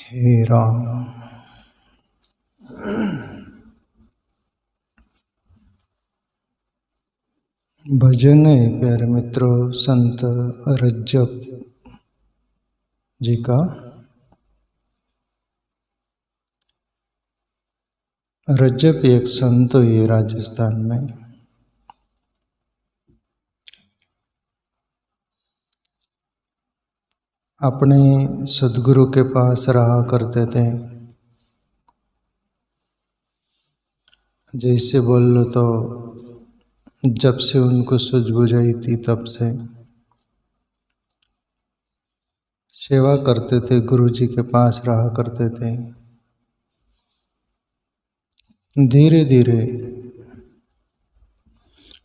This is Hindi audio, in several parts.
हे राम। भजन है प्यारे मित्रों संत रज्जब जी का। रज्जब एक संत है राजस्थान में। अपने सदगुरु के पास रहा करते थे। जैसे बोल लो तो जब से उनको सूझबूझ आई थी तब से सेवा करते थे, गुरु जी के पास रहा करते थे। धीरे धीरे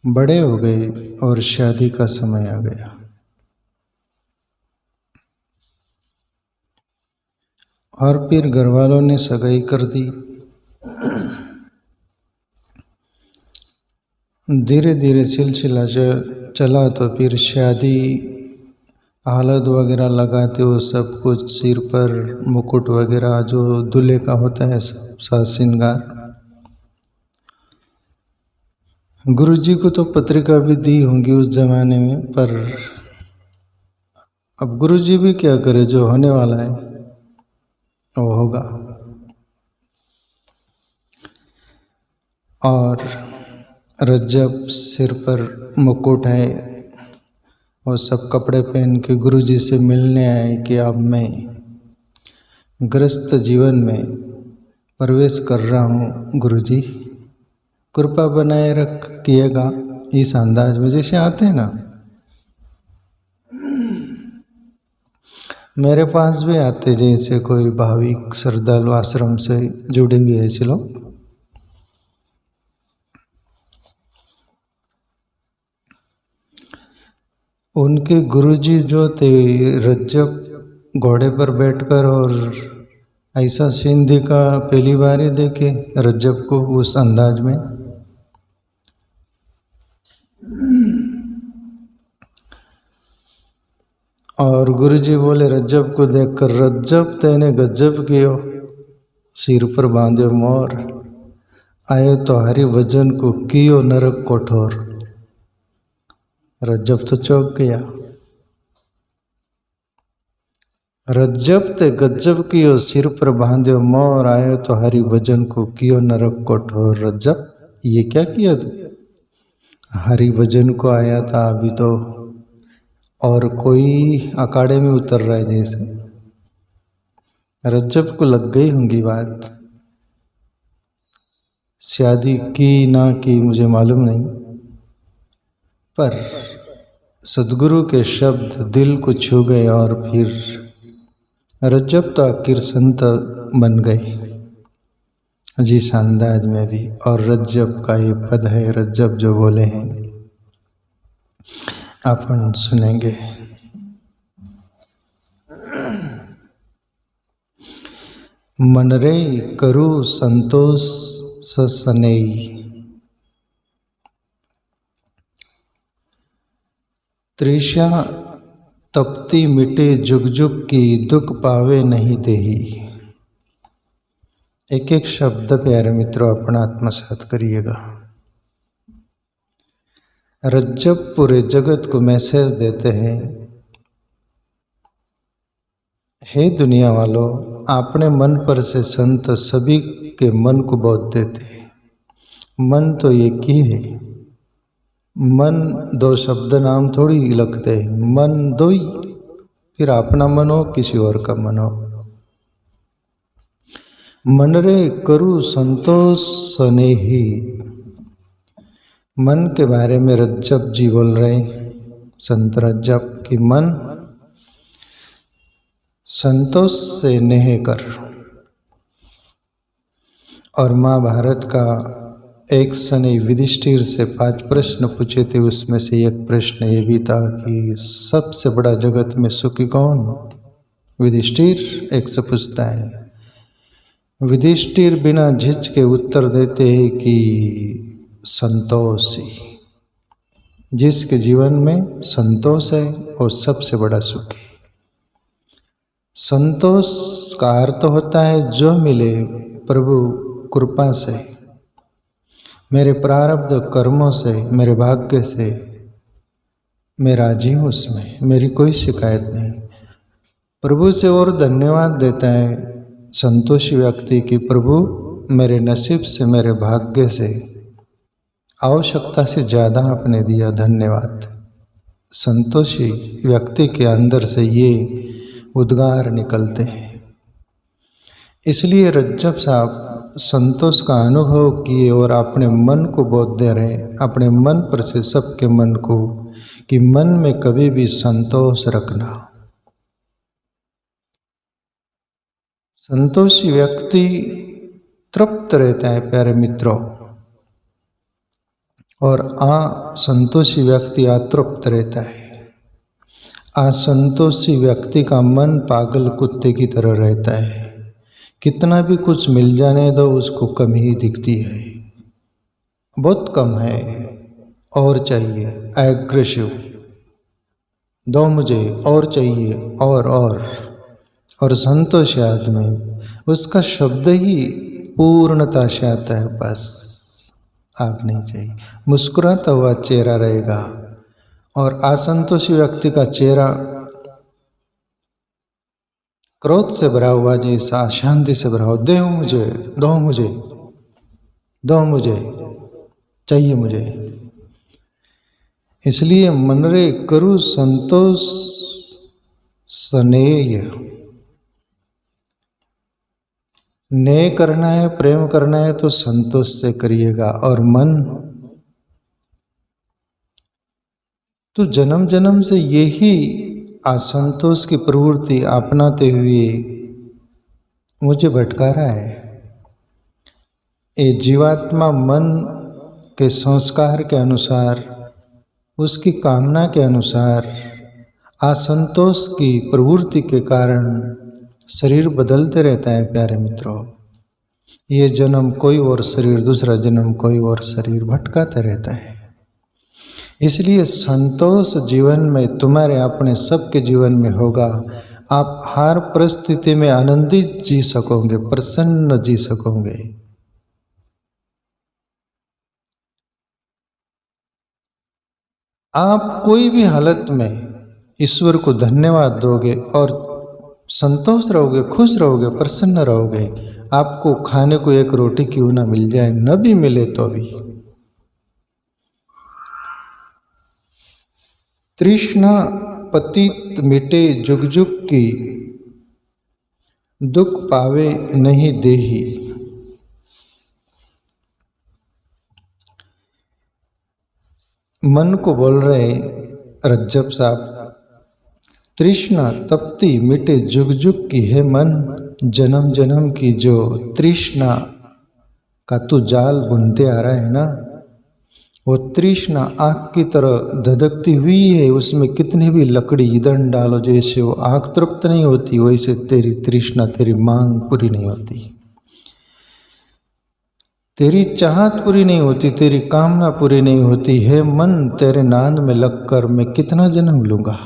बड़े हो गए और शादी का समय आ गया। और फिर घर वालों ने सगाई कर दी। धीरे धीरे सिलसिला चला तो फिर शादी हालत वगैरह लगाते हो, सब कुछ सिर पर मुकुट वगैरह जो दूल्हे का होता है सब साज श्रृंगार। गुरु जी को तो पत्रिका भी दी होंगी उस जमाने में, पर अब गुरु जी भी क्या करे, जो होने वाला है वो होगा। और रज्जब सिर पर मुकुट है और सब कपड़े पहन के गुरु जी से मिलने आए कि अब मैं गृहस्थ जीवन में प्रवेश कर रहा हूँ, गुरु जी कृपा बनाए रखिएगा। इस अंदाज में जैसे आते हैं ना, मेरे पास भी आते जैसे कोई भाविक श्रद्धालु आश्रम से जुड़े हुए ऐसे लोग। उनके गुरुजी जो थे, रज्जब घोड़े पर बैठकर और ऐसा सीन देखा, पहली बार ही देखे रज्जब को उस अंदाज में। और गुरुजी बोले रज्जब को देखकर, रज्जब तेने गज्जब कियो, सिर पर बांधे मोर, आयो तो हरि भजन को कियो नरक कोठोर। रज्जब तो चौंक गया। रज्जब ते गज्जब कियो, सिर पर बांधे मोर, आयो तो हरि भजन को कियो नरक कोठोर। रज्जब ये क्या किया तू? हरि भजन को आया था अभी तो, और कोई अखाड़े में उतर रहा है जैसे। रज्जब को लग गई होंगी बात। शादी की ना की मुझे मालूम नहीं, पर सदगुरु के शब्द दिल को छू गए और फिर रज्जब तो आखिर संत बन गए जिस अंदाज में भी। और रज्जब का ये पद है, रज्जब जो बोले हैं अपन सुनेंगे। मन रे करू संतोष सनई, तृषा तपती मिटे जुग जुग की, दुख पावे नहीं देही। एक एक शब्द प्यारे मित्रों अपना आत्मसात करिएगा। रज्जब पूरे जगत को मैसेज देते हैं, हे दुनिया वालों, अपने मन पर से संत सभी के मन को बोध देते हैं। मन तो एक ही है, मन दो शब्द नाम थोड़ी लगते हैं, मन दो ही, फिर अपना मन हो किसी और का मन हो। मन रे करू संतोष स्नेही, मन के बारे में रज्जब जी बोल रहे हैं, संत रज्जब की मन संतोष से नेह कर। और महाभारत का एक सने युधिष्ठिर से 5 प्रश्न पूछे थे, उसमें से एक प्रश्न ये भी था कि सबसे बड़ा जगत में सुखी कौन? युधिष्ठिर एक से पूछता है। युधिष्ठिर बिना झिझक के उत्तर देते हैं कि संतोषी, जिसके जीवन में संतोष है और सबसे बड़ा सुख है। संतोष उसका अर्थ होता है जो मिले प्रभु कृपा से, मेरे प्रारब्ध कर्मों से, मेरे भाग्य से मैं राजी हूँ, उसमें मेरी कोई शिकायत नहीं। प्रभु से और धन्यवाद देता है संतोषी व्यक्ति की प्रभु मेरे नसीब से, मेरे भाग्य से, आवश्यकता से ज़्यादा आपने दिया, धन्यवाद। संतोषी व्यक्ति के अंदर से ये उद्गार निकलते हैं। इसलिए रज्जब साहब संतोष का अनुभव किए और अपने मन को बोध दे रहे, अपने मन पर से सबके मन को, कि मन में कभी भी संतोष रखना। संतोषी व्यक्ति तृप्त रहता है प्यारे मित्रों, और असंतोषी व्यक्ति अतृप्त रहता है। असंतोषी व्यक्ति का मन पागल कुत्ते की तरह रहता है, कितना भी कुछ मिल जाने दो उसको कमी ही दिखती है, बहुत कम है, और चाहिए, एग्रेसिव, दो मुझे और चाहिए, और संतोष आदमी उसका शब्द ही पूर्णता से आता है, बस आग नहीं चाहिए, मुस्कुराता हुआ चेहरा रहेगा। और असंतोषी व्यक्ति का चेहरा क्रोध से भरा हुआ, जैसा अशांति से भरा हुआ, दो मुझे, दो मुझे, दो मुझे, चाहिए मुझे। इसलिए मनरे करु संतोष स्नेह, नेय करना है, प्रेम करना है तो संतोष से करिएगा। और मन तो जन्म जन्म से यही असंतोष की प्रवृत्ति अपनाते हुए मुझे भटका रहा है। ये जीवात्मा मन के संस्कार के अनुसार, उसकी कामना के अनुसार, असंतोष की प्रवृत्ति के कारण शरीर बदलते रहता है प्यारे मित्रों। ये जन्म कोई और शरीर, दूसरा जन्म कोई और शरीर, भटकाता रहता है। इसलिए संतोष जीवन में तुम्हारे अपने सबके जीवन में होगा। आप हर परिस्थिति में आनंदित जी सकोगे, प्रसन्न जी सकोगे। आप कोई भी हालत में ईश्वर को धन्यवाद दोगे और संतोष रहोगे, खुश रहोगे, प्रसन्न रहोगे। आपको खाने को एक रोटी क्यों ना मिल जाए, न भी मिले तो भी। तृष्णा पतित मिटे जुग जुग की, दुख पावे नहीं देही। मन को बोल रहे रज्जब साहब, तृष्णा तपती मिटे जुग जुग की है मन, जन्म जन्म की जो तृष्णा का तू जाल बुनते आ रहा है ना, वो तृष्णा आग की तरह धधकती हुई है। उसमें कितनी भी लकड़ी इधर डालो, जैसे वो आग तृप्त नहीं होती, वैसे तेरी तृष्णा, तेरी मांग पूरी नहीं होती, तेरी चाहत पूरी नहीं होती, तेरी कामना पूरी नहीं होती है। मन तेरे नाद में लगकर मैं कितना जन्म लूंगा,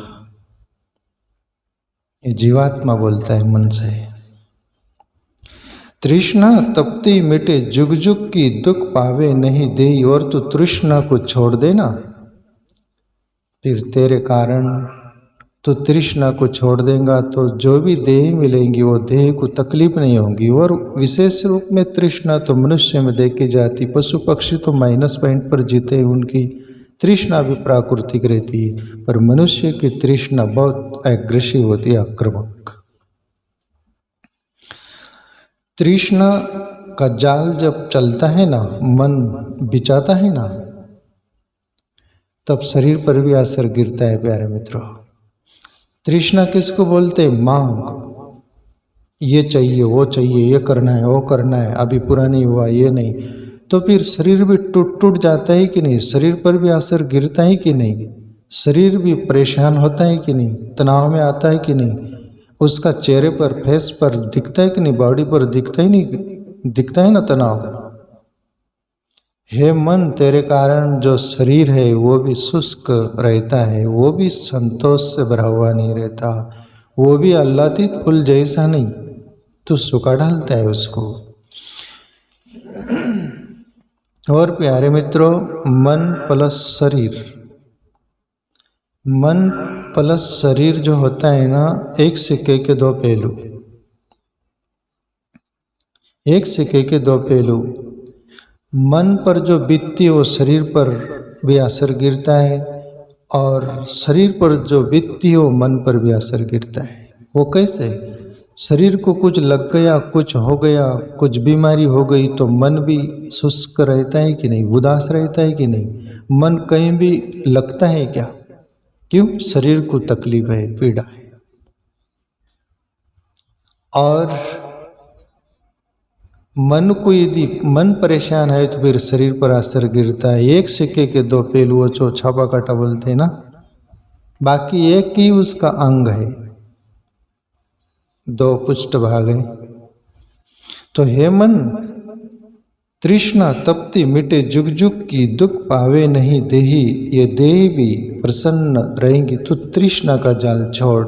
ये जीवात्मा बोलता है मन से। तृष्णा तपती मिटे जुग जुग की, दुख पावे नहीं देई। और तू तृष्णा को छोड़ देना, फिर तेरे कारण तू तृष्णा को छोड़ देगा तो जो भी देह मिलेंगी वो देह को तकलीफ नहीं होगी। और विशेष रूप में तृष्णा तो मनुष्य में देखी जाती, पशु पक्षी तो माइनस पॉइंट पर जीते, उनकी तृष्णा भी प्राकृतिक रहती है, पर मनुष्य की तृष्णा बहुत एग्रेसिव होती है, आक्रामक। तृष्णा का जाल जब चलता है ना, मन बिछाता है ना, तब शरीर पर भी असर गिरता है प्यारे मित्रों। तृष्णा किसको बोलते हैं? मांग, ये चाहिए, वो चाहिए, ये करना है, वो करना है, अभी पूरा नहीं हुआ, ये नहीं, तो फिर शरीर भी टूट जाता है कि नहीं? शरीर पर भी असर गिरता है कि नहीं? शरीर भी परेशान होता है कि नहीं? तनाव में आता है कि नहीं? उसका चेहरे पर, फेस पर दिखता है कि नहीं? बॉडी पर दिखता ही नहीं, दिखता है ना तनाव। हे मन, तेरे कारण जो शरीर है वो भी शुष्क रहता है, वो भी संतोष से भरा हुआ नहीं रहता, वो भी आह्लादित फूल जैसा नहीं, तो सुखा डालता है उसको। और प्यारे मित्रों, मन प्लस शरीर, मन प्लस शरीर जो होता है ना, एक सिक्के के दो पहलू, एक सिक्के के दो पहलू। मन पर जो बीतती है वो शरीर पर भी असर गिरता है, और शरीर पर जो बीतती है वो मन पर भी असर गिरता है। वो कैसे? शरीर को कुछ लग गया, कुछ हो गया, कुछ बीमारी हो गई तो मन भी शुष्क रहता है कि नहीं, उदास रहता है कि नहीं? मन कहीं भी लगता है क्या? क्यों? शरीर को तकलीफ है, पीड़ा है। और मन को यदि मन परेशान है तो फिर शरीर पर असर गिरता है। एक सिक्के के दो पहलू, जो छापा काटा बोलते हैं ना, बाकी एक ही उसका अंग है, दो पुष्ट भाग है। तो हे मन, तृष्णा तपती मिटे जुग जुग की, दुख पावे नहीं देही, ये देह भी प्रसन्न रहेंगी। तो तृष्णा का जाल छोड़,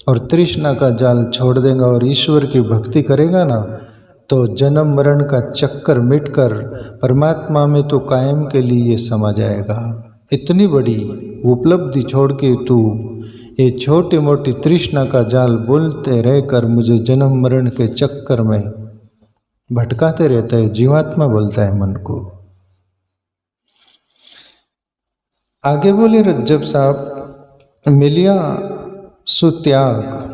और तृष्णा का जाल छोड़ देगा और ईश्वर की भक्ति करेगा ना, तो जन्म मरण का चक्कर मिटकर परमात्मा में तो कायम के लिए समा जाएगा। इतनी बड़ी उपलब्धि छोड़ के तू ये छोटी मोटी तृष्णा का जाल बोलते रहकर मुझे जन्म मरण के चक्कर में भटकाते रहता है। जीवात्मा बोलता है मन को। आगे बोले रज्जब साहब, मिलिया सुत्याग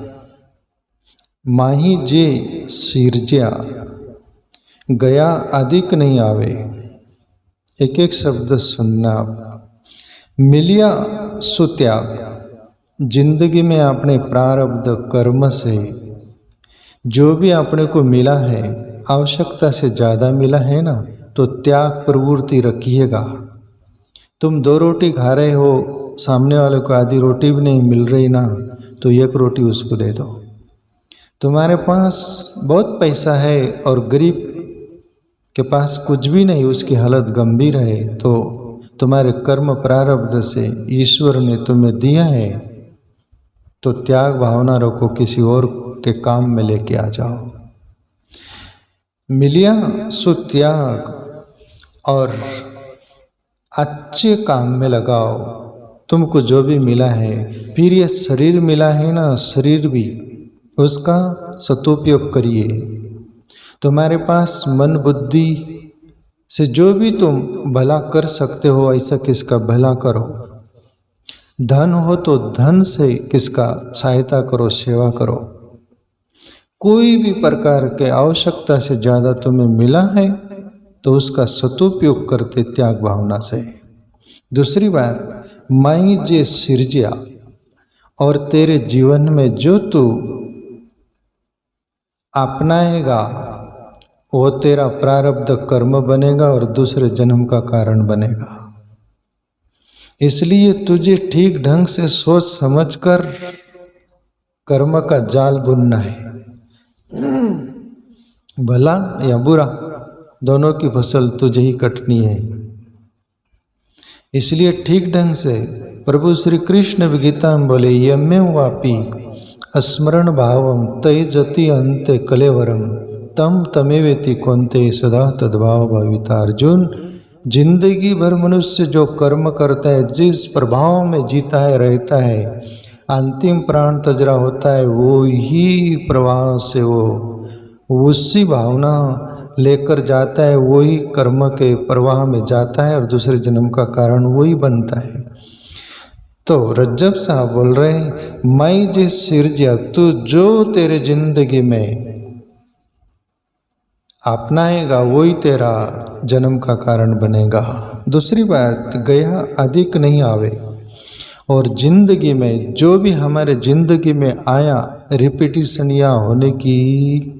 माही जे सिरज्या, गया अधिक नहीं आवे। एक एक शब्द सुनना। मिलिया सुत्याग, जिंदगी में अपने प्रारब्ध कर्म से जो भी अपने को मिला है, आवश्यकता से ज़्यादा मिला है ना, तो त्याग प्रवृत्ति रखिएगा। तुम 2 रोटी खा रहे हो, सामने वाले को आधी रोटी भी नहीं मिल रही ना, तो 1 रोटी उसको दे दो। तुम्हारे पास बहुत पैसा है और गरीब के पास कुछ भी नहीं, उसकी हालत गंभीर है, तो तुम्हारे कर्म प्रारब्ध से ईश्वर ने तुम्हें दिया है, तो त्याग भावना रखो, किसी और के काम में लेके आ जाओ। मिलिया सुत्याग, और अच्छे काम में लगाओ। तुमको जो भी मिला है, फिर ये शरीर मिला है ना, शरीर भी उसका सदुपयोग करिए। तुम्हारे पास मन बुद्धि से जो भी तुम भला कर सकते हो, ऐसा किसका भला करो। धन हो तो धन से किसका सहायता करो, सेवा करो। कोई भी प्रकार के आवश्यकता से ज़्यादा तुम्हें मिला है तो उसका सदुपयोग करते त्याग भावना से। दूसरी बात, माई जे सिरजिया, और तेरे जीवन में जो तू अपनाएगा वो तेरा प्रारब्ध कर्म बनेगा और दूसरे जन्म का कारण बनेगा। इसलिए तुझे ठीक ढंग से सोच समझकर कर्म का जाल बुनना है। भला या बुरा, दोनों की फसल तुझे ही कटनी है। इसलिए ठीक ढंग से प्रभु श्री कृष्ण भी गीता में बोले, यम्यं वापि स्मरण भावम तय जति अंते कलेवरम तम तमेवेति कौन्ते सदा तद्भाव भाविता। अर्जुन, जिंदगी भर मनुष्य जो कर्म करता है, जिस प्रभाव में जीता है, रहता है, अंतिम प्राण तजरा होता है, वो ही प्रवाह से वो उसी भावना लेकर जाता है, वही कर्म के प्रवाह में जाता है और दूसरे जन्म का कारण वही बनता है। तो रज्जब साहब बोल रहे हैं, मैं जिस सिरजिया, तू जो तेरे जिंदगी में अपनाएगा वही तेरा जन्म का कारण बनेगा। दूसरी बात, गया अधिक नहीं आवे, और जिंदगी में जो भी हमारे जिंदगी में आया, रिपीटिशन या होने की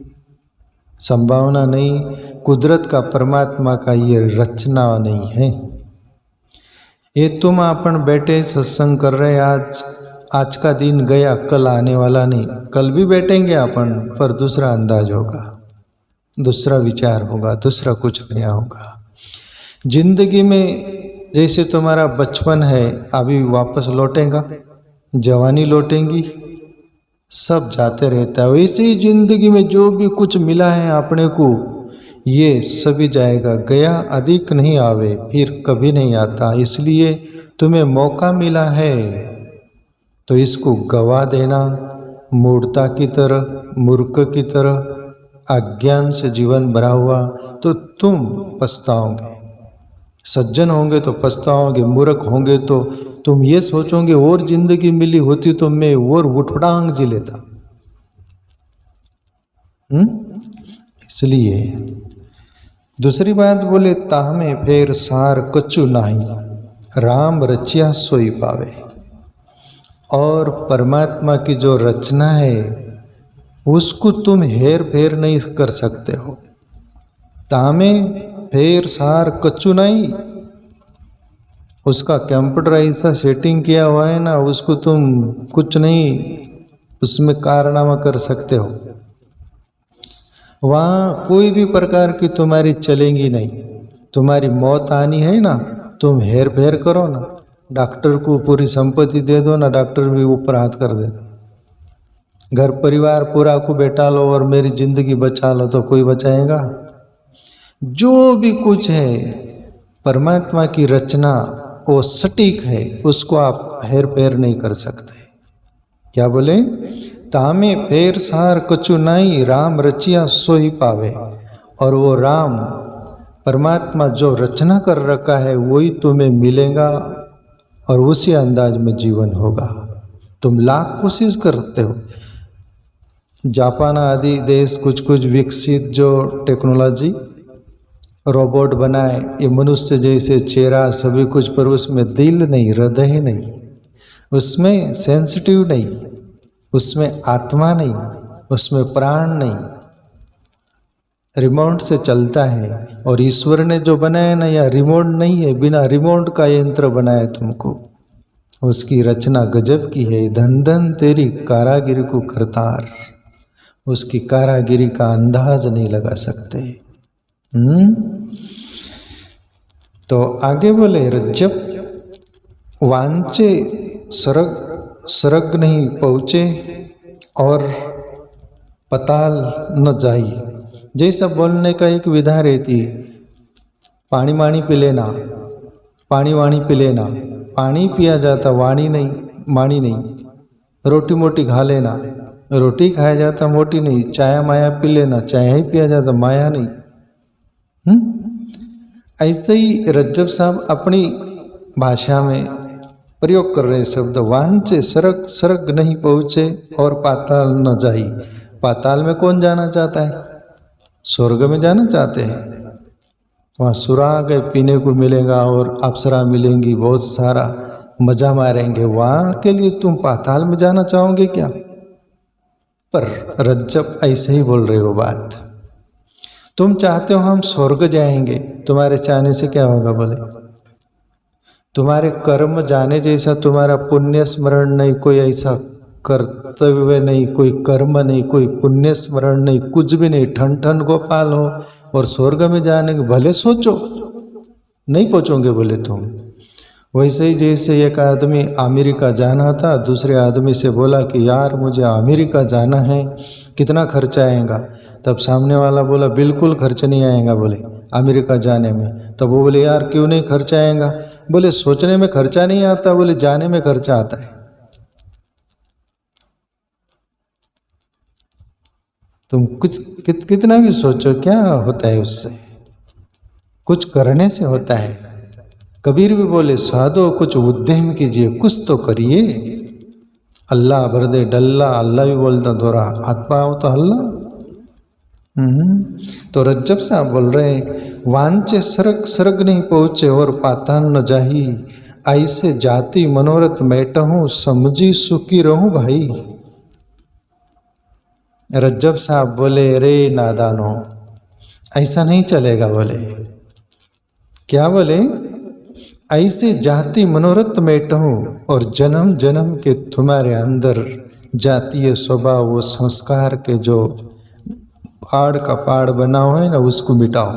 संभावना नहीं। कुदरत का, परमात्मा का ये रचना नहीं है। ये तुम अपन बैठे सत्संग कर रहे, आज का दिन गया, कल आने वाला नहीं। कल भी बैठेंगे अपन, पर दूसरा अंदाज होगा, दूसरा विचार होगा, दूसरा कुछ नया होगा। जिंदगी में जैसे तुम्हारा बचपन है, अभी वापस लौटेगा, जवानी लौटेंगी, सब जाते रहता है। वैसे ही जिंदगी में जो भी कुछ मिला है अपने को, ये सभी जाएगा, गया अधिक नहीं आवे, फिर कभी नहीं आता। इसलिए तुम्हें मौका मिला है तो इसको गवा देना, मूर्खता की तरह, मूर्ख की तरह, अज्ञान से जीवन भरा हुआ, तो तुम पछताओगे। सज्जन होंगे तो पछताओगे, मूर्ख होंगे तो तुम ये सोचोगे और जिंदगी मिली होती तो मैं और उठपटांग जी लेता। इसलिए दूसरी बात बोले, तामे फेर सार कछु नाही, राम रचिया सोई पावे। और परमात्मा की जो रचना है उसको तुम हेर फेर नहीं कर सकते हो। तामे फेर सार कछु नहीं, उसका कंप्यूटर ऐसा सेटिंग किया हुआ है ना, उसको तुम कुछ नहीं उसमें कारनामा कर सकते हो। वहाँ कोई भी प्रकार की तुम्हारी चलेंगी नहीं। तुम्हारी मौत आनी है ना, तुम हेर फेर करो ना, डॉक्टर को पूरी संपत्ति दे दो ना, डॉक्टर भी ऊपर हाथ कर देता। घर परिवार पूरा को बैठा लो और मेरी जिंदगी बचा लो, तो कोई बचाएगा? जो भी कुछ है परमात्मा की रचना वो सटीक है, उसको आप हेर फेर नहीं कर सकते। क्या बोले? तामे फेर सार कछु नहीं, राम रचिया सो ही पावे। और वो राम परमात्मा जो रचना कर रखा है वही तुम्हें मिलेगा और उसी अंदाज में जीवन होगा। तुम लाख कोशिश करते हो, जापान आदि देश कुछ कुछ विकसित जो टेक्नोलॉजी रोबोट बनाए, ये मनुष्य जैसे चेहरा सभी कुछ, पर उसमें दिल नहीं, हृदय नहीं, उसमें सेंसिटिव नहीं, उसमें आत्मा नहीं, उसमें प्राण नहीं, रिमोट से चलता है। और ईश्वर ने जो बनाया ना, यह रिमोट नहीं है, बिना रिमोट का यंत्र बनाया तुमको। उसकी रचना गजब की है। धन धन तेरी कारागिरी को करतार, उसकी कारागिरी का अंदाज नहीं लगा सकते। तो आगे बोले, जब वांचे सरग नहीं पहुँचे और पताल न जाई। जैसा बोलने का एक विधा रहती, पानी वाणी पी लेना, पानी वाणी पी लेना, पानी पिया जाता, वाणी नहीं, माणी नहीं। रोटी मोटी खा लेना, रोटी खाया जाता, मोटी नहीं। चाय माया पी लेना, चाय ही पिया जाता, माया नहीं। ऐसे ही रज्जब साहब अपनी भाषा में प्रयोग कर रहे शब्द, वांचे सरग सरग नहीं पहुँचे और पाताल न जाई। पाताल में कौन जाना चाहता है? स्वर्ग में जाना चाहते हैं। वहाँ सुराग पीने को मिलेगा और अप्सरा मिलेंगी, बहुत सारा मजा मारेंगे। वहाँ के लिए तुम पाताल में जाना चाहोगे क्या? पर रज्जब ऐसे ही बोल रहे हो बात। तुम चाहते हो हम स्वर्ग जाएंगे, तुम्हारे चाहने से क्या होगा? बोले तुम्हारे कर्म जाने जैसा तुम्हारा पुण्य स्मरण नहीं, कोई ऐसा कर्तव्य नहीं, कोई कर्म नहीं, कोई पुण्य स्मरण नहीं, कुछ भी नहीं। ठन ठन गोपाल हो और स्वर्ग में जाने के भले सोचो, नहीं पहुँचोगे बोले तुम। वैसे ही जैसे एक आदमी अमेरिका जाना था, दूसरे आदमी से बोला कि यार मुझे अमेरिका जाना है, कितना खर्चा आएगा? तब सामने वाला बोला बिल्कुल खर्च नहीं आएगा बोले अमेरिका जाने में। तब वो बोले यार क्यों नहीं खर्चा आएगा? बोले सोचने में खर्चा नहीं आता, बोले जाने में खर्चा आता है। तुम कुछ कितना भी सोचो, क्या होता है उससे? कुछ करने से होता है। कबीर भी बोले साधो कुछ उद्यम कीजिए, कुछ तो करिए। अल्लाह भर दे डल्ला, अल्लाह भी बोलता दोरा, हाथ पाओ तो हल्ला। तो रज्जब साहब बोल रहे हैं, वांचे सरग सरग नहीं पहुँचे और पाताल न जाही, ऐसे जाति मनोरथ मैटहूँ, समझी सुखी रहूँ भाई। रज्जब साहब बोले रे नादानो, ऐसा नहीं चलेगा। बोले क्या? बोले ऐसे जाति मनोरथ मैटहूँ और जन्म जन्म के तुम्हारे अंदर जातीय स्वभाव, वो संस्कार के जो पहाड़ का पहाड़ बना हुआ है ना, उसको मिटाओ,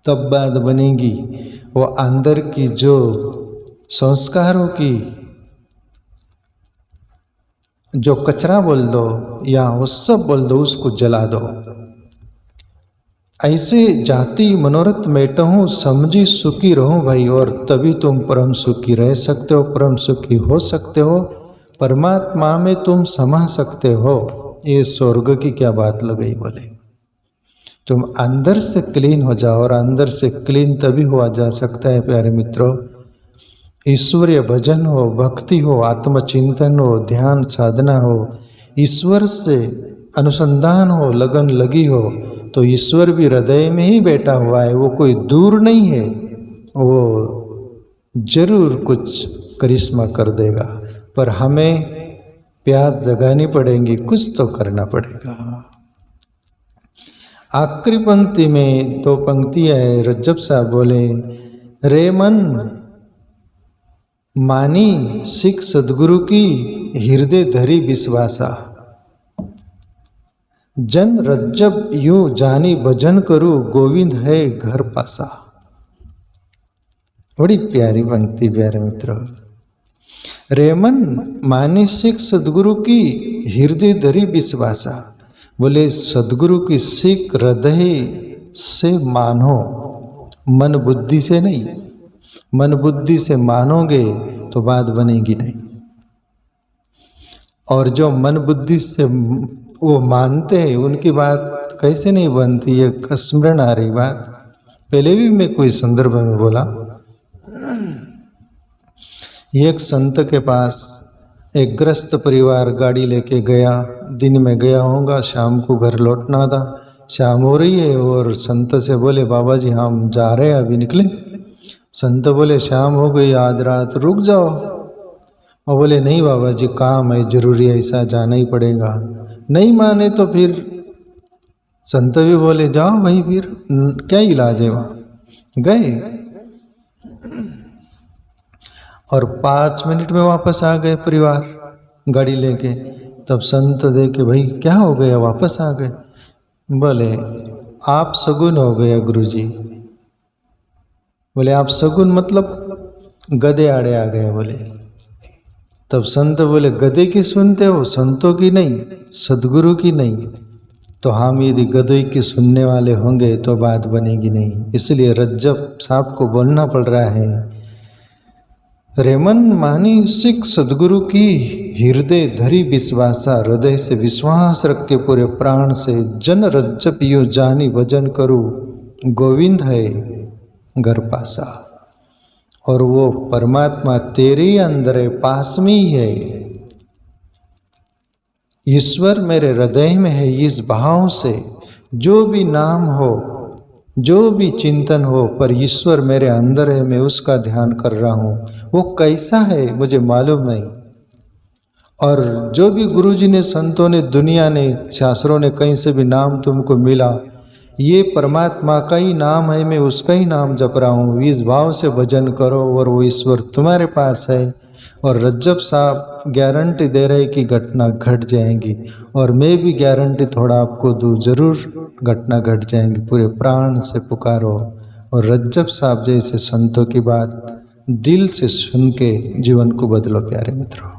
तब बात बनेगी। वो अंदर की जो संस्कारों की जो कचरा बोल दो या वो सब बोल दो, उसको जला दो। ऐसे जाति मनोरथ मेटहूँ, समझी सुखी रहूं भाई, और तभी तुम परम सुखी रह सकते हो, परम सुखी हो सकते हो, परमात्मा में तुम समा सकते हो। ये स्वर्ग की क्या बात लगाई बोले। तुम अंदर से क्लीन हो जाओ, और अंदर से क्लीन तभी हुआ जा सकता है प्यारे मित्रों, ईश्वरीय भजन हो, भक्ति हो, आत्मचिंतन हो, ध्यान साधना हो, ईश्वर से अनुसंधान हो, लगन लगी हो, तो ईश्वर भी हृदय में ही बैठा हुआ है। वो कोई दूर नहीं है, वो जरूर कुछ करिश्मा कर देगा, पर हमें प्यास जगानी पड़ेगी, कुछ तो करना पड़ेगा। आखिरी पंक्ति में 2 पंक्तियां है। रज्जब साहब बोले, रे मन मानी सिख सदगुरु की, हृदय धरी विश्वासा, जन रज्जब यूं जानी भजन करूं, गोविंद है घर पासा। बड़ी प्यारी पंक्ति प्यारे मित्रों। रेमन मानी सिख सदगुरु की, हृदय धरी विश्वासा। बोले सदगुरु की सिख हृदय से मानो, मन बुद्धि से नहीं। मन बुद्धि से मानोगे तो बात बनेगी नहीं, और जो मन बुद्धि से वो मानते हैं उनकी बात कैसे नहीं बनती। ये स्मरण आ रही बात, पहले भी मैं कोई संदर्भ में बोला। एक संत के पास एक ग्रस्त परिवार गाड़ी लेके गया, दिन में गया होगा, शाम को घर लौटना था। शाम हो रही है और संत से बोले, बाबा जी हम जा रहे हैं, अभी निकले। संत बोले, शाम हो गई, आज रात रुक जाओ। और बोले, नहीं बाबा जी काम है, जरूरी है, ऐसा जाना ही पड़ेगा। नहीं माने तो फिर संत भी बोले, जाओ भाई, फिर क्या इलाज है। वहाँ गए और 5 मिनट में वापस आ गए परिवार गाड़ी लेके। तब संत देखे, भाई क्या हो गया, वापस आ गए। बोले, आप सगुन हो गया गुरुजी। बोले, आप सगुन मतलब गधे आड़े आ गए। बोले, तब संत बोले, गधे की सुनते हो, संतों की नहीं, सदगुरु की नहीं। तो हम यदि गधे की सुनने वाले होंगे तो बात बनेगी नहीं। इसलिए रज्जब साहब को बोलना पड़ रहा है, रेमन मानी सिख सदगुरु की, हृदय धरी विश्वासा। हृदय से विश्वास रख के पूरे प्राण से, जन रज्जब यो जानी भजन करूं, गोविंद है घर पासा। और वो परमात्मा तेरे अंदर है, पास में ही है। ईश्वर मेरे हृदय में है। इस भाव से जो भी नाम हो, जो भी चिंतन हो, पर ईश्वर मेरे अंदर है, मैं उसका ध्यान कर रहा हूँ। वो कैसा है मुझे मालूम नहीं। और जो भी गुरुजी ने, संतों ने, दुनिया ने, शास्त्रों ने कहीं से भी नाम तुमको मिला, ये परमात्मा का ही नाम है, मैं उसका ही नाम जप रहा हूँ। इस भाव से भजन करो और वो ईश्वर तुम्हारे पास है। और रज्जब साहब गारंटी दे रहे कि घटना घट जाएंगी, और मैं भी गारंटी थोड़ा आपको दूँ, जरूर घटना घट जाएंगी। पूरे प्राण से पुकारो और रज्जब साहब जैसे संतों की बात दिल से सुन के जीवन को बदलो प्यारे मित्रों।